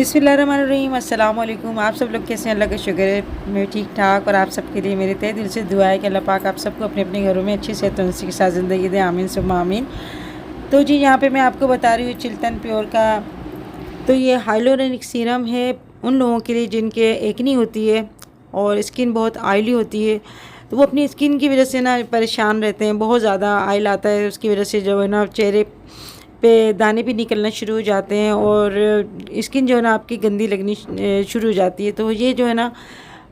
बिस्मिल्लाहिर्रहमानिर्रहीम, अस्सलाम वालेकुम। आप सब लोग कैसे हैं? अल्लाह का शुक्र है मैं ठीक ठाक। और आप सबके लिए मेरे तहे दिल से दुआ है कि अल्लाह पाक आप सबको अपने अपने घरों में अच्छी सेहत तंदुरुस्ती के साथ ज़िंदगी दे, आमीन सुम्मा आमीन। तो जी यहाँ पे मैं आपको बता रही हूँ चिल्तन प्योर का। तो ये हाइलोरेनिक सीरम है उन लोगों के लिए जिनके एक्नी होती है और स्किन बहुत ऑयली होती है। तो वो अपनी स्किन की वजह से ना परेशान रहते हैं, बहुत ज़्यादा ऑयल आता है, उसकी वजह से जो है ना चेहरे पे दाने भी निकलना शुरू हो जाते हैं और स्किन जो है ना आपकी गंदी लगनी शुरू हो जाती है। तो ये जो है ना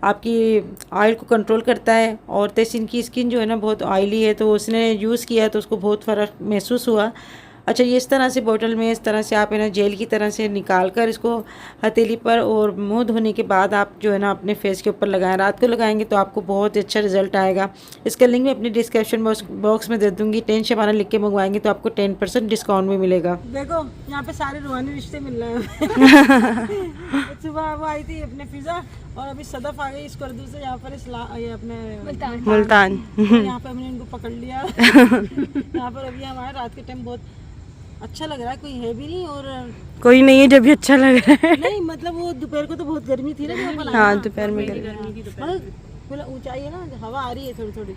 आपकी ऑयल को कंट्रोल करता है। और तहसीन की स्किन जो है ना बहुत ऑयली है, तो उसने यूज़ किया तो उसको बहुत फ़र्क महसूस हुआ। अच्छा, ये इस तरह से बोतल में इस तरह से आप है ना जेल की तरह से निकाल कर इसको हथेली पर और मुंह धोने के बाद आप जो है ना अपने फेस के ऊपर लगाएं। रात को लगाएंगे तो आपको बहुत अच्छा रिजल्ट आएगा। इसका लिंक मैं अपनी डिस्क्रिप्शन बॉक्स में दे दूँगी। 10 शबाना लिख के मंगवाएंगे तो आपको 10% डिस्काउंट भी मिलेगा। देखो यहाँ पे सारे रूहानी रिश्ते मिल रहे हैं। सुबह वो आई थी अपने फिजा और अभी सदफ आ गई इस उर्दू से यहाँ पर ये अपने मुल्तान यहाँ पे हमने इनको पकड़ लिया। यहाँ पर अभी हमारे रात के टाइम बहुत अच्छा लग रहा है, कोई है भी नहीं और कोई नहीं है जब भी अच्छा लग रहा है। नहीं मतलब वो दोपहर को तो बहुत गर्मी थी ना, हाँ दोपहर में गर्मी थी। मतलब ऊंचाई है ना, हवा आ रही है थोड़ी थोड़ी।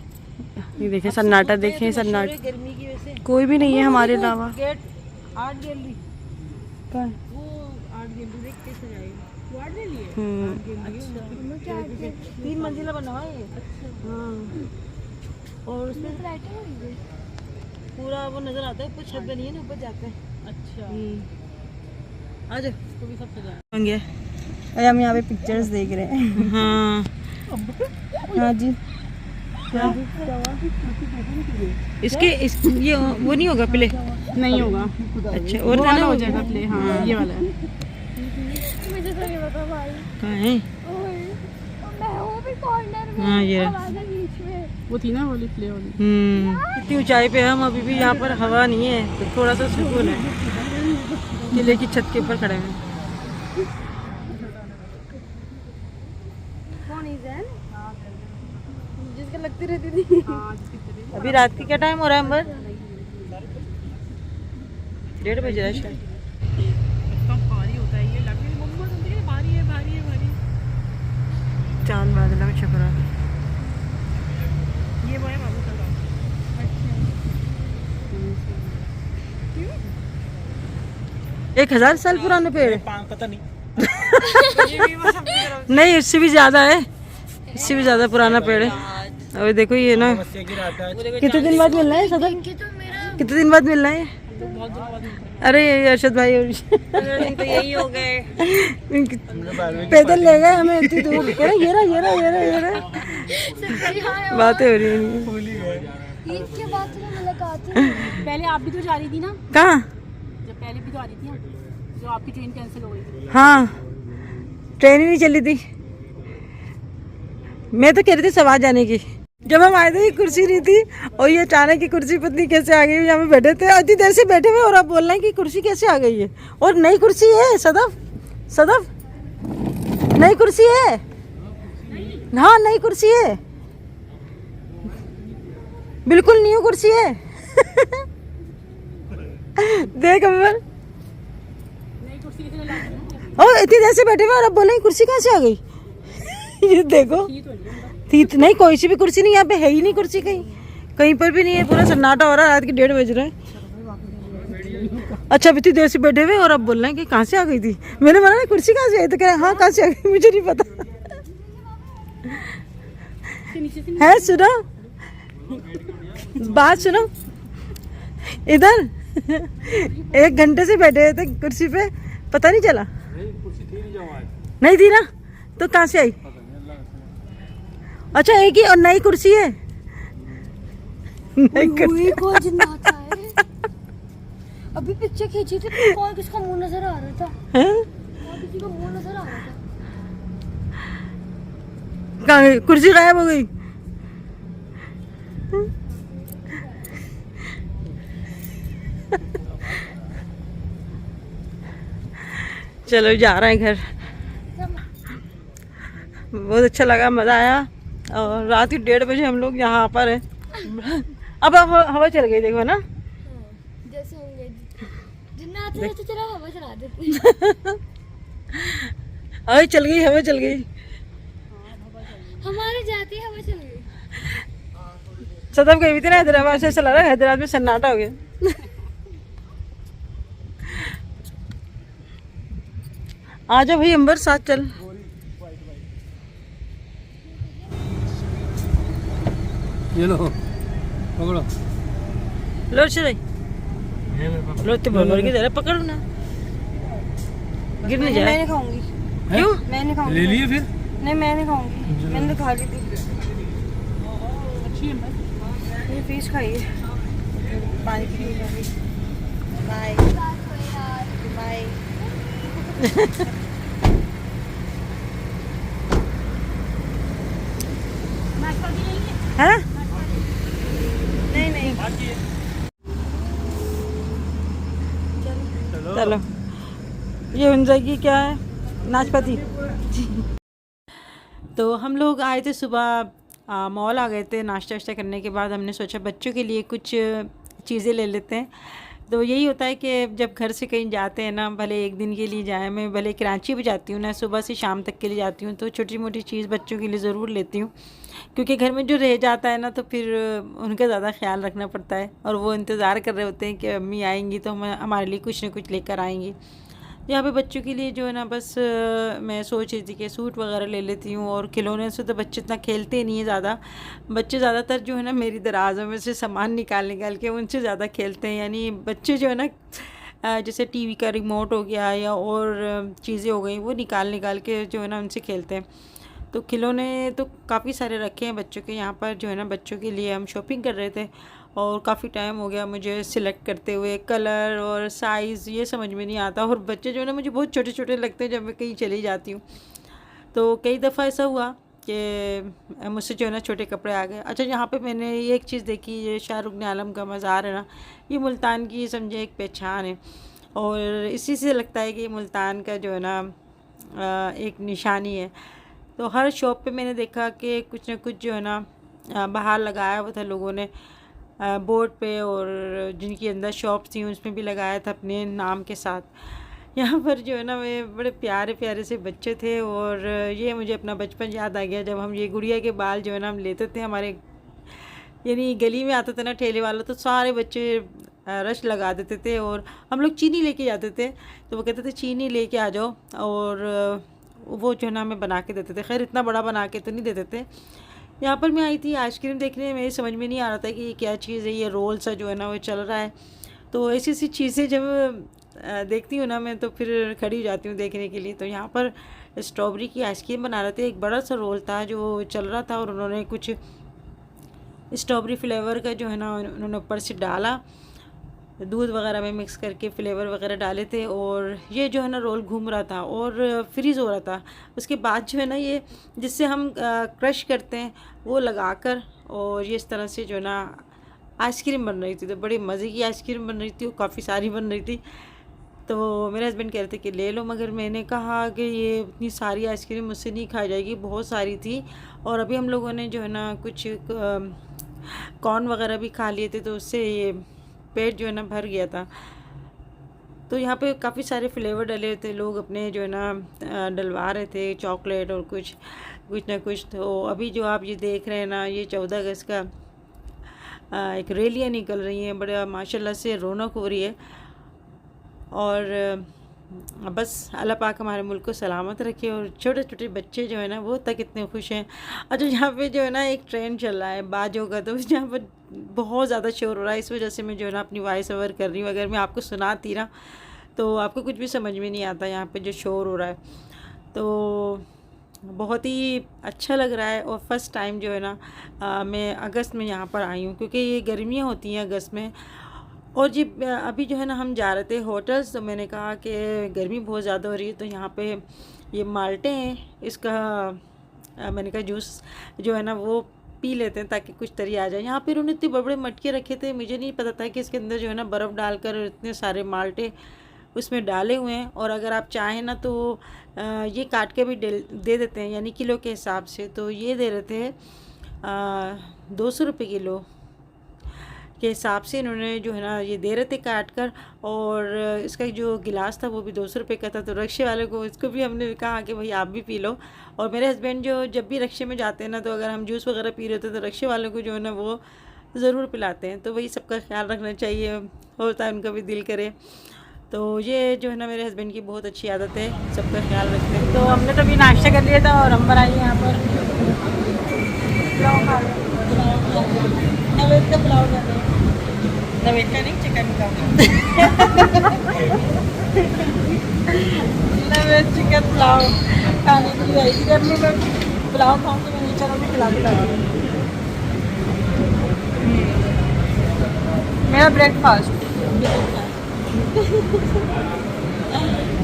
ये देखें सन्नाटा, देखें सन्नाटा, गर्मी की वजह से कोई भी नहीं है हमारे अलावा। गेट आर्ट गैलरी वो आर्ट गैलरी देख के सजाएगी, वो आर्ट गैलरी है। 3 मंजिला बना हुआ है ये। हाँ और उसमें पूरा वो नजर आता है, कुछ छत बनी है ना, ऊपर जाते हैं। अच्छा आज इसको भी सब सजाएंगे। अरे हम यहाँ पे पिक्चर्स देख रहे हैं। हाँ हाँ जी इसके ये वो नहीं होगा प्ले? नहीं होगा। अच्छा और गाना हो जाएगा प्ले। हाँ ये वाला है। मुझे तो नहीं पता भाई कहाँ है? मैं वो भी कॉर्नर में। हाँ ये बीच में वो थी ना वाली प्ले वाली। इतनी ऊंचाई पे हम अभी भी यहाँ पर हवा नहीं है तो थोड़ा सा सुकून है। किले की छत के ऊपर खड़े हैं। कौन है जैन जिसका लगती रहती थी? अभी रात की क्या टाइम हो रहा है अंबर? 1:30 बज रहा है शायद। भारी होता है ये, लगने मम्मा तुम देखिए भारी है भारी है भारी। चांद बादल में छप रहा है। ये मैं बाबू का। 1000 साल पुराने पेड़? पता नहीं। नहीं इससे भी ज्यादा है, इससे भी ज्यादा पुराना पेड़ है। अभी देखो ये ना कितने दिन बाद मिलना है सदर? कितने दिन बाद मिलना है? अरे अरशद भाई तो यही हो गए। पैदल ले गए हमें इतनी दूर। ये रहा बातें हो रही हैं। ईद के बाद तो मुलाकात है। पहले आप भी तो जा रही थी ना? कहाँ? जब पहले भी तो आ रही थी ना, जो आपकी ट्रेन कैंसिल हो गई थी। हाँ ट्रेन ही नहीं चली थी। मैं तो कह रही थी सवार जाने की। जब हम आए थे ये कुर्सी नहीं थी और ये अचानक की कुर्सी पत्नी कैसे आ गई। यहाँ पे बैठे थे इतनी देर से बैठे हुए और आप बोल रहे हैं कि कुर्सी कैसे आ गई है। और नई कुर्सी है सदफ, सदफ नई कुर्सी है। हाँ नई कुर्सी है, बिल्कुल न्यू कुर्सी है। देख अमर और इतनी देर से बैठे हुए और अब बोले कुर्सी कहाँ से आ गई। ये देखो थी तो नहीं, कोई सी भी कुर्सी नहीं, यहाँ पे है ही नहीं कुर्सी, कहीं कहीं पर भी नहीं है। पूरा सन्नाटा हो रहा है, रात के 1:30 बज रहे हैं। अच्छा अभी इतनी देर से बैठे हुए और अब बोल रहे हैं कि कहाँ से आ गई थी। मैंने बोला ना कुर्सी कहाँ से आई, तो कह रहे हाँ कहाँ से आ गई मुझे नहीं पता है। सुनो बात सुनो, इधर 1 घंटे से बैठे थे कुर्सी पे, पता नहीं चला। नहीं थी ना, तो कहाँ से आई? अच्छा एक ही और नई कुर्सी है। अभी पिक्चर खींची थी, कौन किसका मुंह नजर आ रहा था? किसी का मुंह नजर आ रहा था। कहाँ कुर्सी गायब हो गई? चलो जा रहे हैं घर। बहुत अच्छा लगा, मज़ा आया। और रात के 1:30 बजे हम लोग यहाँ पर हैं। अब हवा चल गई देखो ना। जैसे होंगे जितना आते रहते चला हवा चला देते। हवा चल गई, हवा चल गई। हमारे जाती हवा चल गई। सदम गई भी थी ना हैदराबाद से, चला रहा है हैदराबाद में सन्नाटा हो गया। आ जाओ भाई अंबर, साथ चल। ये लो पकड़ो। लो चले लो, तो भर के जरा पकड़ो ना, गिर नहीं जाए। मैं नहीं खाऊंगी। क्यों? मैं नहीं खाऊंगी। ले लिए फिर? नहीं मैं नहीं खाऊंगी, मैंने तो खा ली थी। ये फिश खाइए, पानी पी बाय बाय। है? नहीं नहीं चलो, ये बन जाएगी क्या है, नाशपाती। तो हम लोग आए थे सुबह, मॉल आ गए थे। नाश्ता वाश्ता करने के बाद हमने सोचा बच्चों के लिए कुछ चीज़ें ले लेते हैं। तो यही होता है कि जब घर से कहीं जाते हैं ना, भले एक दिन के लिए जाए, मैं भले कराची भी जाती हूँ ना, सुबह से शाम तक के लिए जाती हूँ, तो छोटी मोटी चीज़ बच्चों के लिए ज़रूर लेती हूँ। क्योंकि घर में जो रह जाता है ना, तो फिर उनका ज़्यादा ख्याल रखना पड़ता है, और वो इंतज़ार कर रहे होते हैं कि अम्मी आएंगी तो हम हमारे लिए कुछ ना कुछ लेकर आएंगी। यहाँ पे बच्चों के लिए जो है ना, बस मैं सोच रही थी कि सूट वगैरह ले लेती हूँ। और खिलौने से तो बच्चे इतना खेलते नहीं हैं ज़्यादा। बच्चे ज़्यादातर जो है ना, मेरी दराज़ों में से सामान निकाल निकाल के उनसे ज़्यादा खेलते हैं। यानी बच्चे जो है ना, जैसे टीवी का रिमोट हो गया या और चीज़ें हो गई, वो निकाल निकाल के जो है ना उनसे खेलते हैं। तो खिलौने तो काफ़ी सारे रखे हैं बच्चों के। यहाँ पर जो है ना, बच्चों के लिए हम शॉपिंग कर रहे थे, और काफ़ी टाइम हो गया मुझे सिलेक्ट करते हुए। कलर और साइज़ ये समझ में नहीं आता, और बच्चे जो है ना मुझे बहुत छोटे छोटे लगते हैं जब मैं कहीं चली जाती हूँ। तो कई दफ़ा ऐसा हुआ कि मुझसे जो है ना छोटे कपड़े आ गए। अच्छा, यहाँ पे मैंने ये एक चीज़ देखी, ये शाहरुख ने आलम का मज़ार है ना, ये मुल्तान की समझे एक पहचान है, और इसी से लगता है कि मुल्तान का जो है ना एक निशानी है। तो हर शॉप पे मैंने देखा कि कुछ ना कुछ जो है ना बाहर लगाया हुआ था लोगों ने, बोर्ड पे, और जिनकी अंदर शॉप थी उसमें भी लगाया था अपने नाम के साथ। यहाँ पर जो है ना, वे बड़े प्यारे प्यारे से बच्चे थे, और ये मुझे अपना बचपन याद आ गया, जब हम ये गुड़िया के बाल जो है ना हम लेते थे। हमारे यानी गली में आता था ना ठेले वाला, तो सारे बच्चे रश लगा देते थे, और हम लोग चीनी लेके जाते थे, तो वो कहते थे चीनी लेके आ जाओ, और वो जो है ना हमें बना के देते थे। खैर इतना बड़ा बना के तो नहीं देते थे। यहाँ पर मैं आई थी आइसक्रीम देखने, मेरी समझ में नहीं आ रहा था कि ये क्या चीज़ है। ये रोल सा जो है ना वो चल रहा है। तो ऐसी ऐसी चीज़ें जब देखती हूँ ना मैं, तो फिर खड़ी हो जाती हूँ देखने के लिए। तो यहाँ पर स्ट्रॉबेरी की आइसक्रीम बना रहे थे, एक बड़ा सा रोल था जो चल रहा था, और उन्होंने कुछ स्ट्रॉबेरी फ्लेवर का जो है ना उन्होंने ऊपर से डाला, दूध वगैरह में मिक्स करके फ्लेवर वगैरह डाले थे, और ये जो है ना रोल घूम रहा था और फ्रीज़ हो रहा था। उसके बाद जो है ना, ये जिससे हम क्रश करते हैं वो लगाकर, और ये इस तरह से जो है ना आइसक्रीम बन रही थी। तो बड़ी मज़े की आइसक्रीम बन रही थी, वो काफ़ी सारी बन रही थी। तो मेरे हस्बैंड कह रहे थे कि ले लो, मगर मैंने कहा कि ये इतनी सारी आइसक्रीम मुझसे नहीं खाई जाएगी, बहुत सारी थी। और अभी हम लोगों ने जो है ना कुछ कॉर्न वगैरह भी खा लिए थे, तो उससे ये पेट जो है ना भर गया था। तो यहाँ पे काफ़ी सारे फ्लेवर डले हुए थे, लोग अपने जो है ना डलवा रहे थे, चॉकलेट और कुछ ना कुछ। तो अभी जो आप ये देख रहे हैं ना, ये 14 अगस्त का एक रैलियाँ निकल रही हैं, बड़ा माशाल्लाह से रौनक हो रही है। और बस अल्लाह पाक हमारे मुल्क को सलामत रखे, और छोटे छोटे बच्चे जो है ना वो तक इतने खुश हैं। अच्छा, यहाँ पे जो है ना एक ट्रेंड चल रहा है बाजों का, तो यहाँ पर बहुत ज़्यादा शोर हो रहा है, इस वजह से मैं जो है ना अपनी वॉइस ओवर कर रही हूँ। अगर मैं आपको सुनाती ना तो आपको कुछ भी समझ में नहीं आता यहाँ पे जो शोर हो रहा है। तो बहुत ही अच्छा लग रहा है, और फर्स्ट टाइम जो है ना मैं अगस्त में यहाँ पर आई हूँ, क्योंकि ये गर्मियाँ होती हैं अगस्त में। और जी अभी जो है ना हम जा रहे थे होटल्स, तो मैंने कहा कि गर्मी बहुत ज़्यादा हो रही है, तो यहाँ पे ये माल्टे हैं, इसका मैंने कहा जूस जो है ना वो पी लेते हैं ताकि कुछ तरी आ जाए। यहाँ पे उन्होंने इतने बड़े बड़े मटके रखे थे, मुझे नहीं पता था कि इसके अंदर जो है ना बर्फ़ डालकर इतने सारे माल्टे उसमें डाले हुए हैं। और अगर आप चाहें ना तो ये काट के भी दे देते हैं, यानी किलो के हिसाब से। तो ये दे रहे थे 200 रुपये किलो के हिसाब से इन्होंने जो है ना ये दे रहे थे काट कर। और इसका जो गिलास था वो भी 200 रुपये का था। तो रक्शे वाले को इसको भी हमने कहा कि भाई आप भी पी लो। और मेरे हस्बैंड जो जब भी रक्शे में जाते हैं ना, तो अगर हम जूस वगैरह पी रहे होते तो रक्शे वालों को जो है ना वो ज़रूर पिलाते हैं। तो वही सबका ख्याल रखना चाहिए, होता है उनका भी दिल करे। तो ये जो है ना मेरे हस्बैंड की बहुत अच्छी आदत है सबका ख्याल रखने की। तो हमने तो अभी नाश्ता कर लिया था और हम बनाइए यहाँ पर पुलाव खा रहे हैं। नवेद का पुलाव कर रहे हैं, नवेद का नहीं, चिकन का। नवेद चिकन पुलाव खाने के लिए आई थी। गर्मी में पुलाव खाऊंगी मैं, चलो मैं खिला दूँगी। मेरा ब्रेकफास्ट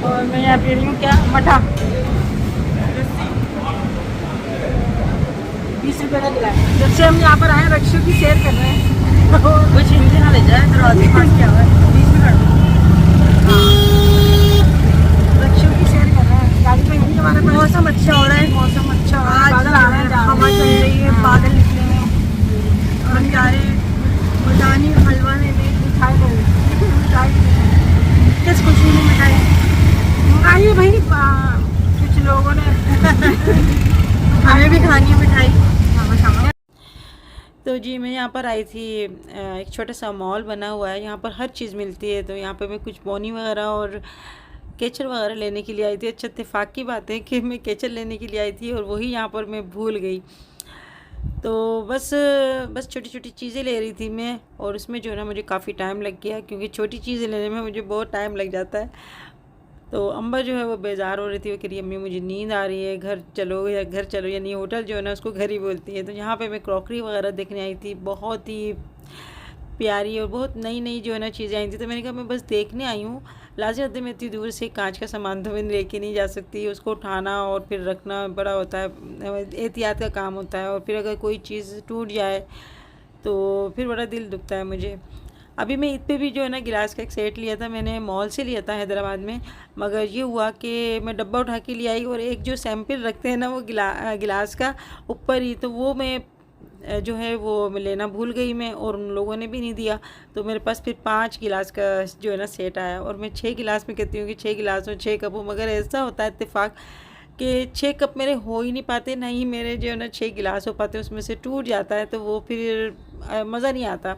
और मैं यहाँ पी रही हूँ क्या, मठा। 20 रुपये का गिलास। जब से हम यहाँ पर आए रक्षों की सैर कर रहे हैं। कुछ हिंदी ना ले जाए, दरवाजे के पास क्या हुआ है, 20 मिनट। रक्षों की सैर कर रहे हैं, गाड़ी में हिंदी हमारे पास। मौसम अच्छा हो रहा है, मौसम अच्छा हो रहा है, बादल आ रहे हैं, हवा चल रही है, बादल निकले हैं। हम जा रहे हैं मुल्तानी हलवा लेने, मिठाई लेने। किस खुशी में मिठाई मंगाई है भाई, कुछ लोगों ने। हमें भी खानी है मिठाई। तो जी मैं यहाँ पर आई थी, एक छोटा सा मॉल बना हुआ है, यहाँ पर हर चीज़ मिलती है। तो यहाँ पर मैं कुछ बोनी वगैरह और केचर वगैरह लेने के लिए आई थी। अच्छा इत्तेफाक की बात है कि मैं केचर लेने के लिए आई थी और वही यहाँ पर मैं भूल गई। तो बस छोटी छोटी चीज़ें ले रही थी मैं, और उसमें जो है ना मुझे काफ़ी टाइम लग गया, क्योंकि छोटी चीज़ें लेने में मुझे बहुत टाइम लग जाता है। तो अम्बा जो है वो बेजार हो रही थी, वो कह रही अम्मी मुझे नींद आ रही है, घर चलो, या घर चलो, यानी होटल जो है ना उसको घर ही बोलती है। तो यहाँ पे मैं क्रॉकरी वगैरह देखने आई थी, बहुत ही प्यारी और बहुत नई नई जो है ना चीज़ें आई थी। तो मैंने कहा मैं बस देखने आई हूँ, लाजमत में इतनी दूर से कांच का सामान तो मैं लेके नहीं जा सकती, उसको उठाना और फिर रखना बड़ा होता है, एहतियात का काम होता है। और फिर अगर कोई चीज़ टूट जाए तो फिर बड़ा दिल दुखता है मुझे। अभी मैं ईद पे भी जो है ना गिलास का एक सेट लिया था, मैंने मॉल से लिया था हैदराबाद में। मगर ये हुआ कि मैं डब्बा उठा के ले आई और एक जो सैंपल रखते हैं ना वो गिलास का ऊपर ही, तो वो मैं जो है वो लेना भूल गई मैं, और उन लोगों ने भी नहीं दिया। तो मेरे पास फिर 5 गिलास का जो है ना सेट आया, और मैं 6 गिलास में कहती हूँ कि 6 गिलास और 6 कप हो। मगर ऐसा होता है इत्तेफाक कि 6 कप मेरे हो ही नहीं पाते, ना ही मेरे जो है ना 6 गिलास हो पाते, उसमें से टूट जाता है, तो वो फिर मज़ा नहीं आता।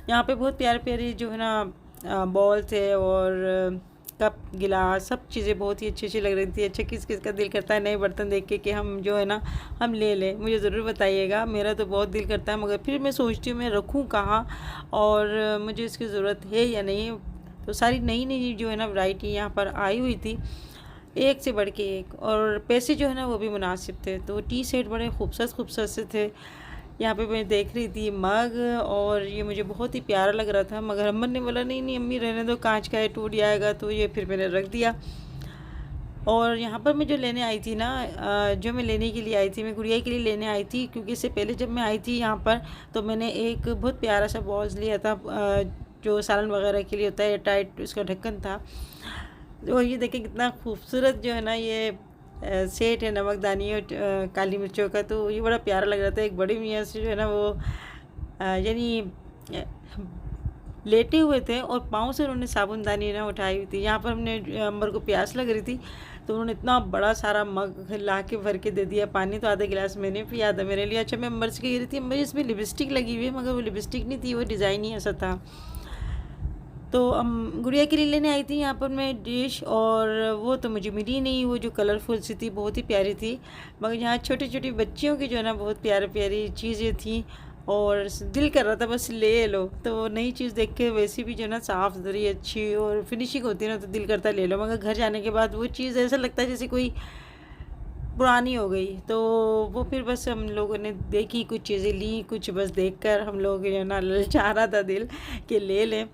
यहाँ पे बहुत प्यारे प्यारे जो है ना बॉल थे और कप गिलास, सब चीज़ें बहुत ही अच्छी अच्छी लग रही थी। अच्छा किस किस का दिल करता है नए बर्तन देख के कि हम जो है ना हम ले लें, मुझे ज़रूर बताइएगा। मेरा तो बहुत दिल करता है, मगर फिर मैं सोचती हूँ मैं रखूँ कहाँ और मुझे इसकी ज़रूरत है या नहीं। तो सारी नई नई जो है ना वैरायटी यहाँ पर आई हुई थी, एक से बढ़ के एक, और पैसे जो है ना वो भी मुनासिब थे। तो टी सेट बड़े खूबसूरत खूबसूरत से थे। यहाँ पे मैं देख रही थी मग, और ये मुझे बहुत ही प्यारा लग रहा था, मगर अम्मा ने बोला नहीं नहीं अम्मी रहने दो, कांच का है टूट जाएगा। तो ये फिर मैंने रख दिया। और यहाँ पर मैं जो लेने आई थी ना, जो मैं लेने के लिए आई थी, मैं गुड़िया के लिए लेने आई थी, क्योंकि इससे पहले जब मैं आई थी यहाँ पर तो मैंने एक बहुत प्यारा सा बॉल्स लिया था, जो सालन वगैरह के लिए होता है, टाइट उसका ढक्कन था। तो ये देखें कितना खूबसूरत जो है ना ये सेट है नमकदानी और काली मिर्चों का। तो ये बड़ा प्यारा लग रहा था। एक बड़ी मियाँ से जो है ना वो यानी लेटे हुए थे और पाँव से उन्होंने साबुनदानी ना उठाई हुई थी। यहाँ पर हमने अंबर को प्यास लग रही थी, तो उन्होंने इतना बड़ा सारा मग ला के भर के दे दिया पानी। तो आधा गिलास मैंने पिया था मेरे लिए। अच्छा मैं अंबर से कह रही थी अंबर इसमें लिपस्टिक लगी हुई है, मगर वो लिपस्टिक नहीं थी, वो डिज़ाइन ही ऐसा था। तो गुड़िया के लिए लेने आई थी यहाँ पर मैं डिश, और वो तो मुझे मिली नहीं, वो जो कलरफुल सी थी बहुत ही प्यारी थी। मगर यहाँ छोटी छोटी बच्चियों की जो है ना बहुत प्यारी प्यारी चीज़ें थी, और दिल कर रहा था बस ले लो। तो नई चीज़ देख के वैसे भी जो है ना साफ़ सुथरी अच्छी और फिनिशिंग होती है ना, तो दिल करता है ले लो। मगर घर जाने के बाद वो चीज़ ऐसा लगता है जैसे कोई पुरानी हो गई। तो वो फिर बस हम लोगों ने देखी, कुछ चीज़ें ली, कुछ बस देखकर हम लोग जो है ना ललचा रहा था दिल कि ले लें।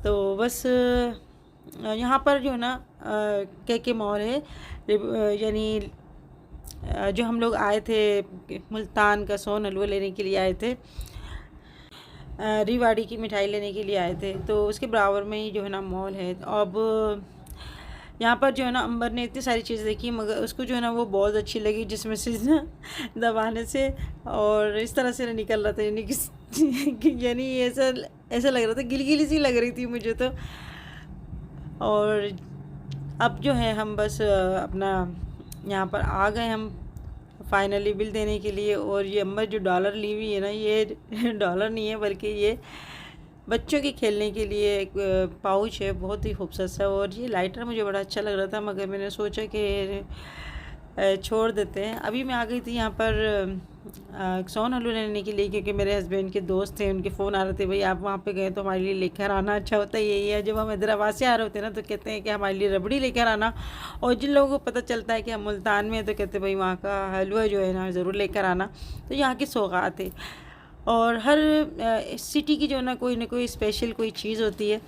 तो बस यहाँ पर जो है ना के मॉल है, यानी जो हम लोग आए थे मुल्तान का सोन हलवा लेने के लिए आए थे, रिवाड़ी की मिठाई लेने के लिए आए थे, तो उसके बराबर में ही जो है ना मॉल है। अब यहाँ पर जो है ना अंबर ने इतनी सारी चीज़ें देखी, मगर उसको जो है ना वो बहुत अच्छी लगी, जिसमें से ना दबाने से और इस तरह से निकल रहा था, यानी ऐसा ऐसा लग रहा था, गिली सी लग रही थी मुझे तो। और अब जो है हम बस अपना यहाँ पर आ गए हम फाइनली बिल देने के लिए। और ये अंबर जो डॉलर ली हुई है ना, ये डॉलर नहीं है बल्कि ये बच्चों के खेलने के लिए एक पाउच है, बहुत ही खूबसूरत सा। और ये लाइटर मुझे बड़ा अच्छा लग रहा था, मगर मैंने सोचा कि छोड़ देते हैं। अभी मैं आ गई थी यहाँ पर सोन हलवा लेने के लिए, क्योंकि मेरे हस्बैंड के दोस्त थे, उनके फ़ोन आ रहे थे, भाई आप वहाँ पे गए तो हमारे लिए लेकर आना। अच्छा होता यही है, जब हम हैदराबाद से आ रहे होते हैं ना तो कहते हैं कि हमारे लिए रबड़ी लेकर आना, और जिन लोगों को पता चलता है कि हम मुल्तान में हैं तो कहते हैं भाई वहाँ का हलवा जो है ना ज़रूर लेकर आना। तो यहाँ की सौगात है, और हर सिटी की जो ना कोई स्पेशल कोई चीज़ होती है।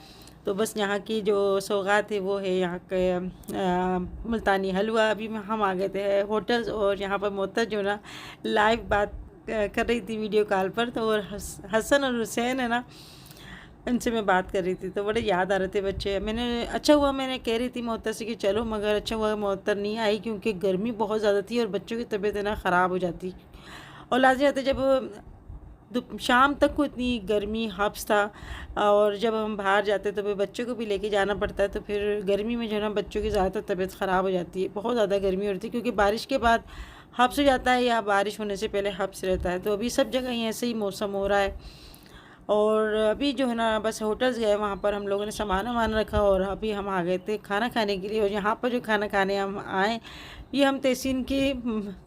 तो बस यहाँ की जो सौगात है वो है यहाँ के मुल्तानी हलवा। अभी हम आ गए थे होटल्स, और यहाँ पर मोहतज जो ना लाइव बात कर रही थी वीडियो कॉल पर, तो और हसन और हुसैन है ना, उनसे मैं बात कर रही थी, तो बड़े याद आ रहे थे बच्चे। अच्छा हुआ मैंने कह रही थी मोहतर से कि चलो, मगर अच्छा हुआ मोहतर नहीं आई, क्योंकि गर्मी बहुत ज़्यादा थी और बच्चों की तबीयत है ना ख़राब हो जाती। और लाजमी होता जब शाम तक को इतनी गर्मी हब्स था, और जब हम बाहर जाते तो फिर बच्चों को भी लेके जाना पड़ता है, तो फिर गर्मी में जो है ना बच्चों की ज़्यादातर तबीयत ख़राब हो जाती है, बहुत ज़्यादा गर्मी होती है, क्योंकि बारिश के बाद हब्स हो जाता है या बारिश होने से पहले हब्स रहता है। तो अभी सब जगह ही ऐसे ही मौसम हो रहा है। और अभी जो है ना बस होटल्स गए, वहाँ पर हम लोगों ने सामान रखा, और अभी हम आ गए थे खाना खाने के लिए। और यहाँ पर जो खाना खाने हम आए, ये हम तहसीन की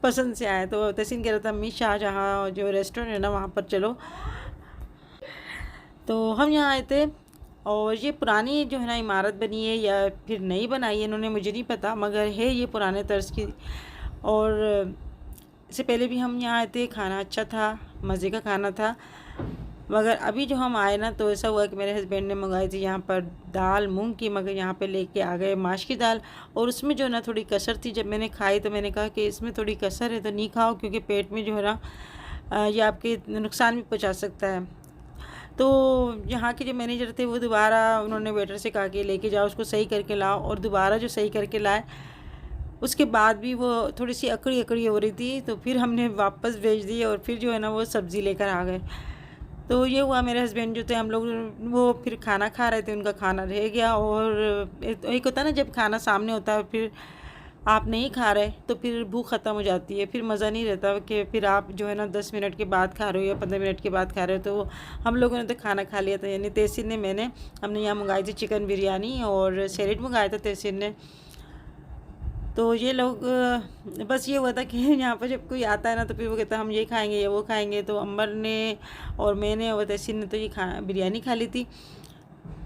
पसंद से आए। तो तहसीन कह रहा था अम्मी शाहजहाँ जो रेस्टोरेंट है ना वहाँ पर चलो, तो हम यहाँ आए थे। और ये पुरानी जो है ना इमारत बनी है या फिर नई बनाई है इन्होंने, मुझे नहीं पता, मगर है ये पुराने तर्ज की। और इससे पहले भी हम यहाँ आए थे, खाना अच्छा था, मज़े का खाना था। मगर अभी जो हम आए ना, तो ऐसा हुआ कि मेरे हस्बैंड ने मंगाई थी यहाँ पर दाल मूंग की, मगर यहाँ पे लेके आ गए माश की दाल, और उसमें जो है ना थोड़ी कसर थी। जब मैंने खाई तो मैंने कहा कि इसमें थोड़ी कसर है तो नहीं खाओ, क्योंकि पेट में जो है ना ये आपके नुकसान भी पहुँचा सकता है। तो यहाँ के जो मैनेजर थे वो दोबारा उन्होंने वेटर से कहा कि लेके जाओ, उसको सही करके लाओ, और दोबारा जो सही करके लाए उसके बाद भी वो थोड़ी सी अकड़ी हो रही थी, तो फिर हमने वापस भेज दी, और फिर जो है ना वो सब्ज़ी लेकर आ गए। तो ये हुआ, मेरे हस्बैंड जो थे, हम लोग वो फिर खाना खा रहे थे, उनका खाना रह गया। और एक होता है ना जब खाना सामने होता है फिर आप नहीं खा रहे तो फिर भूख ख़त्म हो जाती है, फिर मज़ा नहीं रहता कि फिर आप जो है ना 10 मिनट के बाद खा रहे हो या 15 मिनट के बाद खा रहे हो। तो हम लोगों ने तो खाना खा लिया था, यानी तहसीन ने हमने यहाँ मंगाई थी चिकन बिरयानी और सैलेड मंगाया था तहसीन ने। तो ये लोग बस ये हुआ था कि यहाँ पर जब कोई आता है ना तो फिर वो कहता है हम ये खाएंगे या वो खाएंगे। तो अंबर ने और मैंने और तहसीन ने तो ये बिरयानी खा ली थी।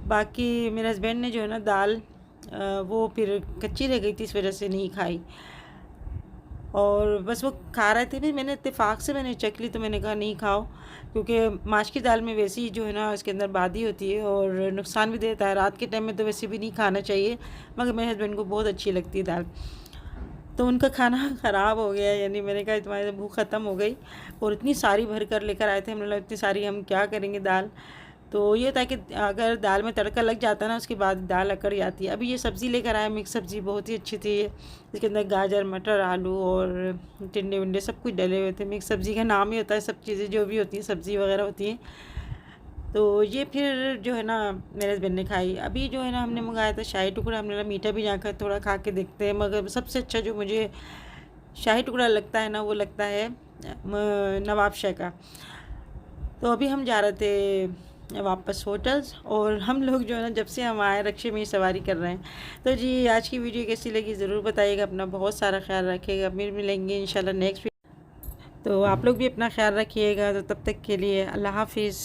बाकी मेरे हस्बैंड ने जो है ना दाल वो फिर कच्ची रह गई थी, इस वजह से नहीं खाई, और बस वो खा रहे थे। फिर मैंने इत्तेफाक से मैंने चख ली, तो मैंने कहा नहीं खाओ, क्योंकि माश की दाल में वैसे ही जो है ना इसके अंदर बादी होती है और नुकसान भी देता है। रात के टाइम में तो वैसे भी नहीं खाना चाहिए, मगर मेरे हस्बैंड को बहुत अच्छी लगती है दाल। तो उनका खाना ख़राब हो गया, यानी मैंने कहा तुम्हारी भूख ख़त्म हो गई, और इतनी सारी भर कर लेकर आए थे, हमने लगा इतनी सारी हम क्या करेंगे दाल। तो ये था कि अगर दाल में तड़का लग जाता ना उसके बाद दाल अकड़ जाती है। अभी ये सब्ज़ी लेकर आए, मिक्स सब्ज़ी बहुत ही अच्छी थी, इसके अंदर गाजर मटर आलू और टिंडे विंडे सब कुछ डले हुए थे। मिक्स सब्ज़ी का नाम ही होता है, सब चीज़ें जो भी होती हैं सब्ज़ी वगैरह होती हैं। तो ये फिर जो है ना मेरे हस्बैंड ने खाई। अभी जो है ना हमने मंगाया था शाही टुकड़ा, हमने मीठा भी जाकर थोड़ा खा के देखते हैं, मगर सबसे अच्छा जो मुझे शाही टुकड़ा लगता है ना वो लगता है नवाबशाह का। तो अभी हम जा रहे थे वापस होटल्स, और हम लोग जो है ना जब से हम आए रक्शे में ही सवारी कर रहे हैं। तो जी आज की वीडियो कैसी लगी ज़रूर बताइएगा, अपना बहुत सारा ख्याल रखिएगा। फिर मिलेंगे इंशाल्लाह नेक्स्ट वीडियो। तो आप लोग भी अपना ख्याल रखिएगा। तो तब तक के लिए अल्लाह हाफिज़।